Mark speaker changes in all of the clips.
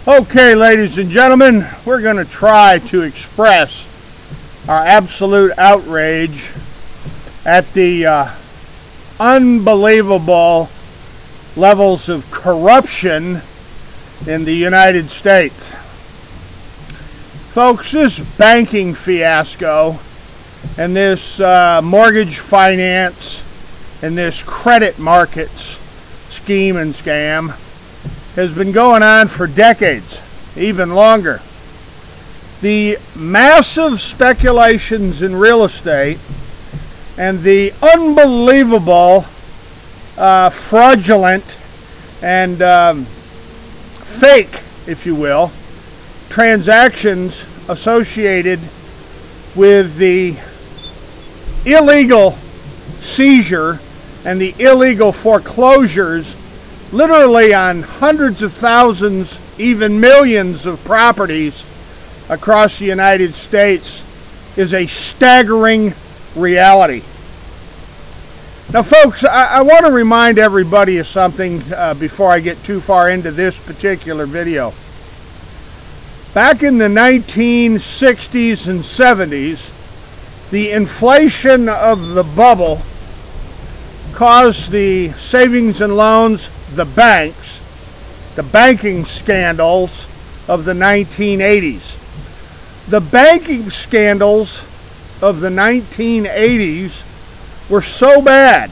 Speaker 1: Okay, ladies and gentlemen, we're going to try to express our absolute outrage at the unbelievable levels of corruption in the United States. Folks, this banking fiasco and this mortgage finance and this credit markets scheme and scam has been going on for decades, even longer. The massive speculations in real estate and the unbelievable fraudulent and fake, if you will, transactions associated with the illegal seizure and the illegal foreclosures literally on hundreds of thousands, even millions of properties across the United States is a staggering reality. Now, folks, I want to remind everybody of something before I get too far into this particular video. Back in the 1960s and 70s, the inflation of the bubble caused the savings and loans, the banks, the banking scandals of the 1980s. The banking scandals of the 1980s were so bad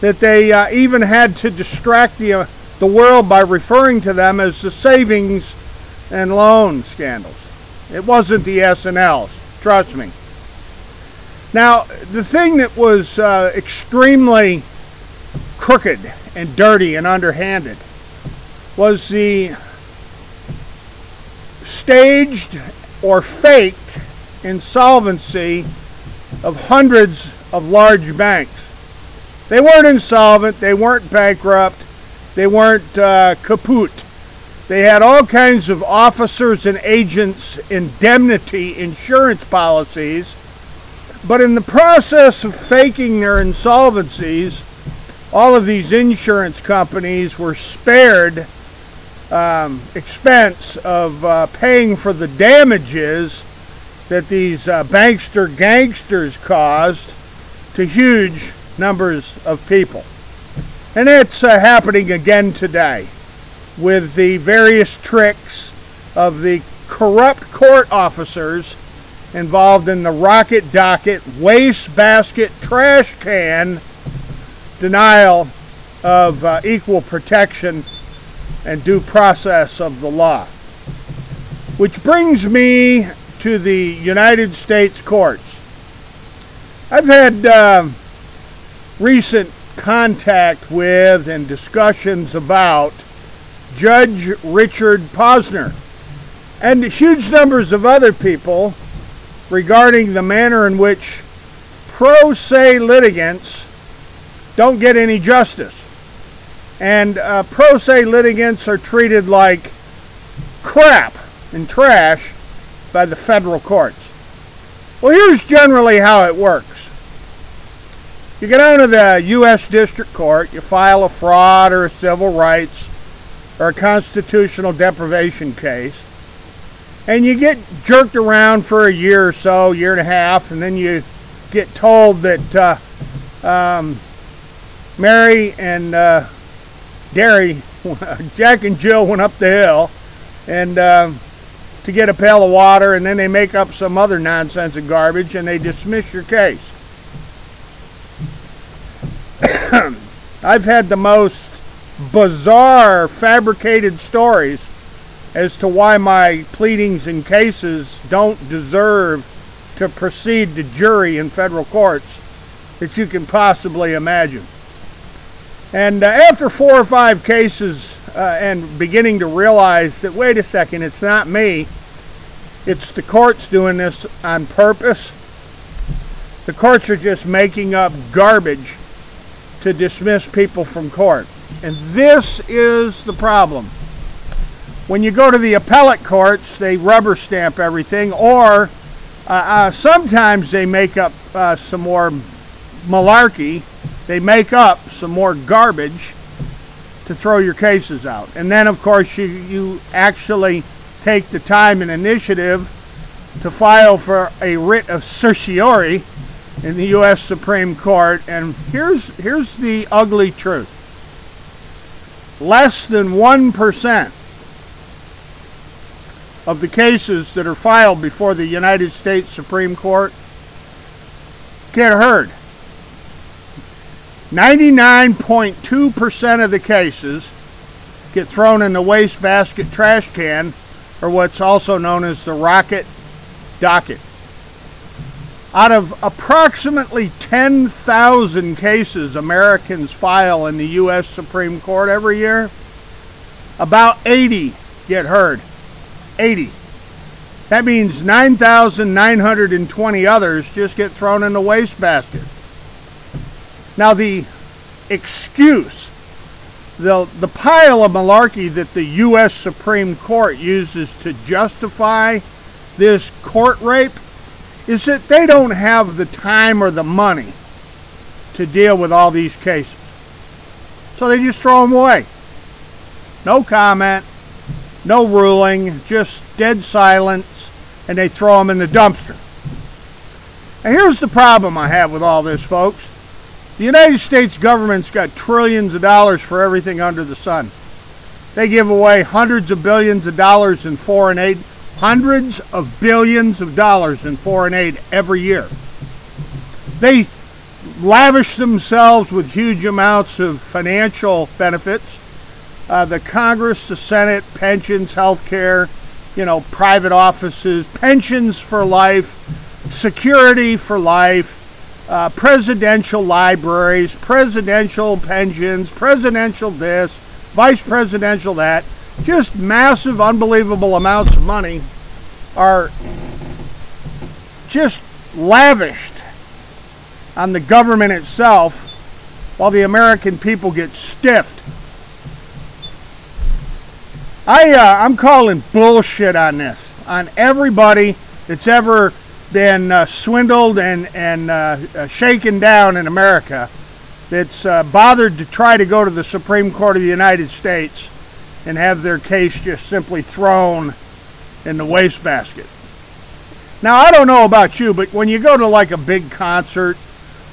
Speaker 1: that they even had to distract the world by referring to them as the savings and loan scandals. It wasn't the S&Ls, trust me. Now, the thing that was extremely crooked and dirty and underhanded was the staged or faked insolvency of hundreds of large banks. They weren't insolvent, they weren't bankrupt, they weren't kaput. They had all kinds of officers and agents indemnity insurance policies, but in the process of faking their insolvencies, all of these insurance companies were spared expense of paying for the damages that these bankster gangsters caused to huge numbers of people. And it's happening again today with the various tricks of the corrupt court officers involved in the rocket docket, wastebasket, trash can denial of equal protection and due process of the law. Which brings me to the United States courts. I've had recent contact with and discussions about Judge Richard Posner and huge numbers of other people regarding the manner in which pro se litigants don't get any justice. And pro se litigants are treated like crap and trash by the federal courts. Well, here's generally how it works. You get down to the U.S. District Court, you file a fraud or a civil rights or a constitutional deprivation case, and you get jerked around for a year or so, year and a half, and then you get told that Mary and Derry, Jack and Jill went up the hill and to get a pail of water, and then they make up some other nonsense and garbage and they dismiss your case. I've had the most bizarre fabricated stories as to why my pleadings and cases don't deserve to proceed to jury in federal courts that you can possibly imagine. And after 4 or 5 cases and beginning to realize that, wait a second, it's not me, it's the courts doing this on purpose. The courts are just making up garbage to dismiss people from court. And this is the problem. When you go to the appellate courts, they rubber stamp everything, or sometimes they make up some more malarkey. They make up some more garbage to throw your cases out. And then, of course, you actually take the time and initiative to file for a writ of certiorari in the U.S. Supreme Court. And here's the ugly truth. Less than 1% of the cases that are filed before the United States Supreme Court get heard. 99.2% of the cases get thrown in the wastebasket trash can, or what's also known as the rocket docket. Out of approximately 10,000 cases Americans file in the U.S. Supreme Court every year, about 80 get heard. 80. That means 9,920 others just get thrown in the wastebasket. Now the excuse, the pile of malarkey that the U.S. Supreme Court uses to justify this court rape is that they don't have the time or the money to deal with all these cases. So they just throw them away. No comment, no ruling, just dead silence, and they throw them in the dumpster. And here's the problem I have with all this, folks. The United States government's got trillions of dollars for everything under the sun. They give away hundreds of billions of dollars in foreign aid, hundreds of billions of dollars in foreign aid every year. They lavish themselves with huge amounts of financial benefits. The Congress, the Senate, pensions, health care, private offices, pensions for life, security for life, presidential libraries, presidential pensions, presidential this, vice presidential that. Just massive, unbelievable amounts of money are just lavished on the government itself while the American people get stiffed. I'm calling bullshit on this, on everybody that's ever been swindled and shaken down in America, that's bothered to try to go to the Supreme Court of the United States and have their case just simply thrown in the wastebasket. Now, I don't know about you, but when you go to like a big concert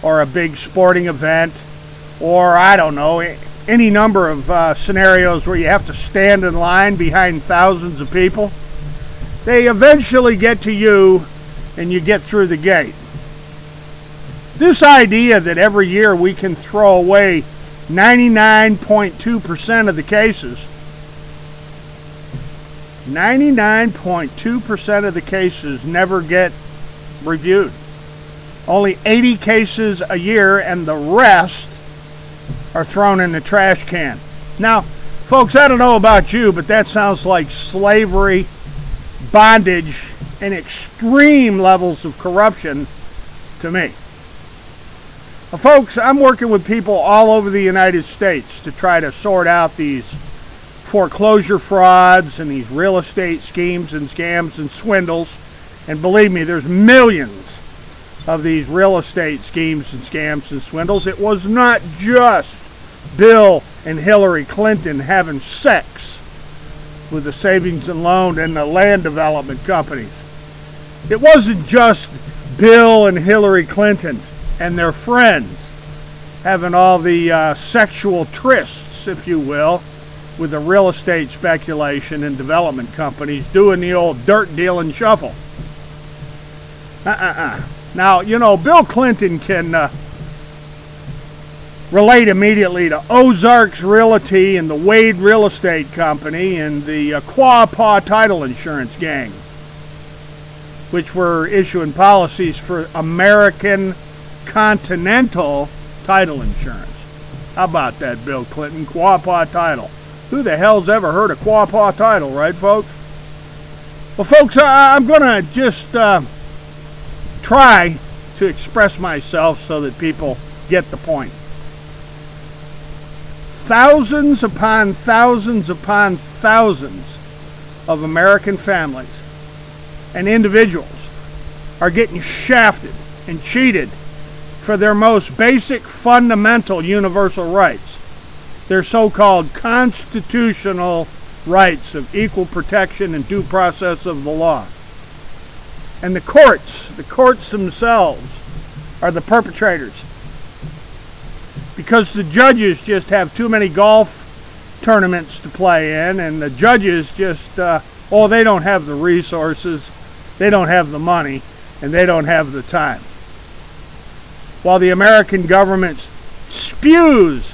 Speaker 1: or a big sporting event, or I don't know, any number of scenarios where you have to stand in line behind thousands of people, they eventually get to you and you get through the gate. This idea that every year we can throw away 99.2% of the cases, 99.2% of the cases never get reviewed. Only 80 cases a year, and the rest are thrown in the trash can. Now, folks, I don't know about you, but that sounds like slavery, bondage, and extreme levels of corruption to me. Now, folks, I'm working with people all over the United States to try to sort out these foreclosure frauds and these real estate schemes and scams and swindles. And believe me, there's millions of these real estate schemes and scams and swindles. It was not just Bill and Hillary Clinton having sex with the savings and loan and the land development companies. It wasn't just Bill and Hillary Clinton and their friends having all the sexual trysts, if you will, with the real estate speculation and development companies doing the old dirt deal and shuffle. Now, Bill Clinton can relate immediately to Ozarks Realty and the Wade Real Estate Company and the Quapaw Title Insurance Gang, which were issuing policies for American Continental Title Insurance. How about that, Bill Clinton? Quapaw Title. Who the hell's ever heard of Quapaw Title, right, folks? Well, folks, I'm going to just try to express myself so that people get the point. Thousands upon thousands upon thousands of American families and individuals are getting shafted and cheated for their most basic, fundamental, universal rights. their so-called constitutional rights of equal protection and due process of the law. And the courts themselves are the perpetrators, because the judges just have too many golf tournaments to play in, and the judges just, they don't have the resources, they don't have the money, and they don't have the time. While the American government spews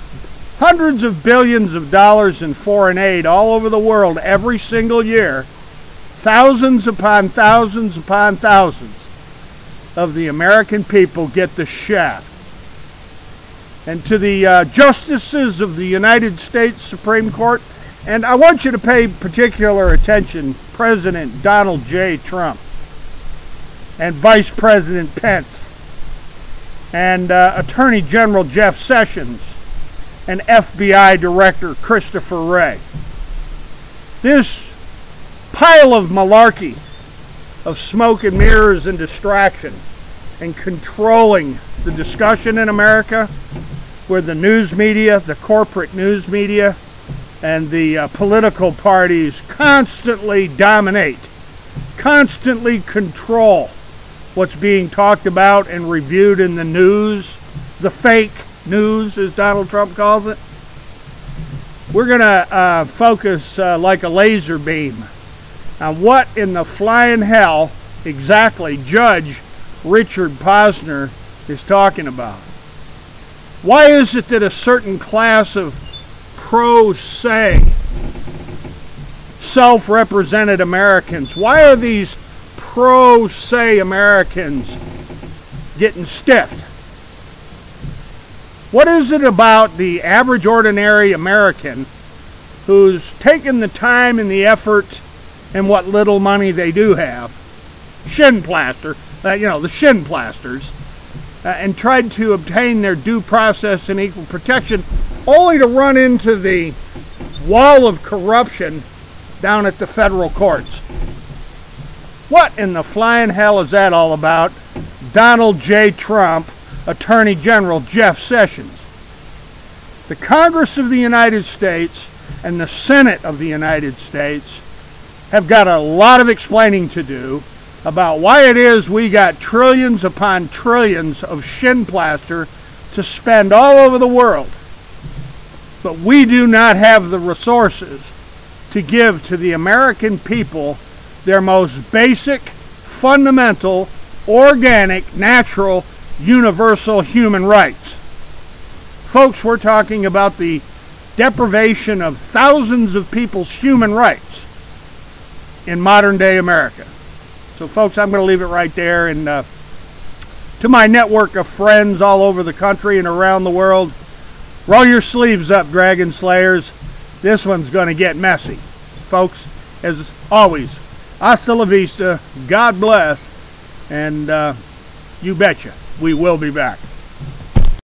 Speaker 1: hundreds of billions of dollars in foreign aid all over the world every single year, thousands upon thousands upon thousands of the American people get the shaft. And to the justices of the United States Supreme Court, and I want you to pay particular attention, President Donald J. Trump and Vice President Pence and Attorney General Jeff Sessions and FBI Director Christopher Wray. This pile of malarkey, of smoke and mirrors and distraction, and controlling the discussion in America, where the news media, the corporate news media, and the political parties constantly dominate, constantly control what's being talked about and reviewed in the news, the fake news, as Donald Trump calls it. We're going to focus like a laser beam on what in the flying hell exactly Judge Richard Posner is talking about. Why is it that a certain class of pro se self-represented Americans, why are these pro se Americans getting stiffed? What is it about the average ordinary American who's taken the time and the effort and what little money they do have, shin plaster, the shin plasters, and tried to obtain their due process and equal protection, only to run into the wall of corruption down at the federal courts? What in the flying hell is that all about? Donald J. Trump, Attorney General Jeff Sessions. The Congress of the United States and the Senate of the United States have got a lot of explaining to do about why it is we got trillions upon trillions of shin plaster to spend all over the world, but we do not have the resources to give to the American people their most basic, fundamental, organic, natural, universal human rights. Folks, we're talking about the deprivation of thousands of people's human rights in modern day America. So folks, I'm going to leave it right there. And to my network of friends all over the country and around the world, roll your sleeves up, Dragon Slayers. This one's going to get messy. Folks, as always, hasta la vista, God bless, and you betcha, we will be back.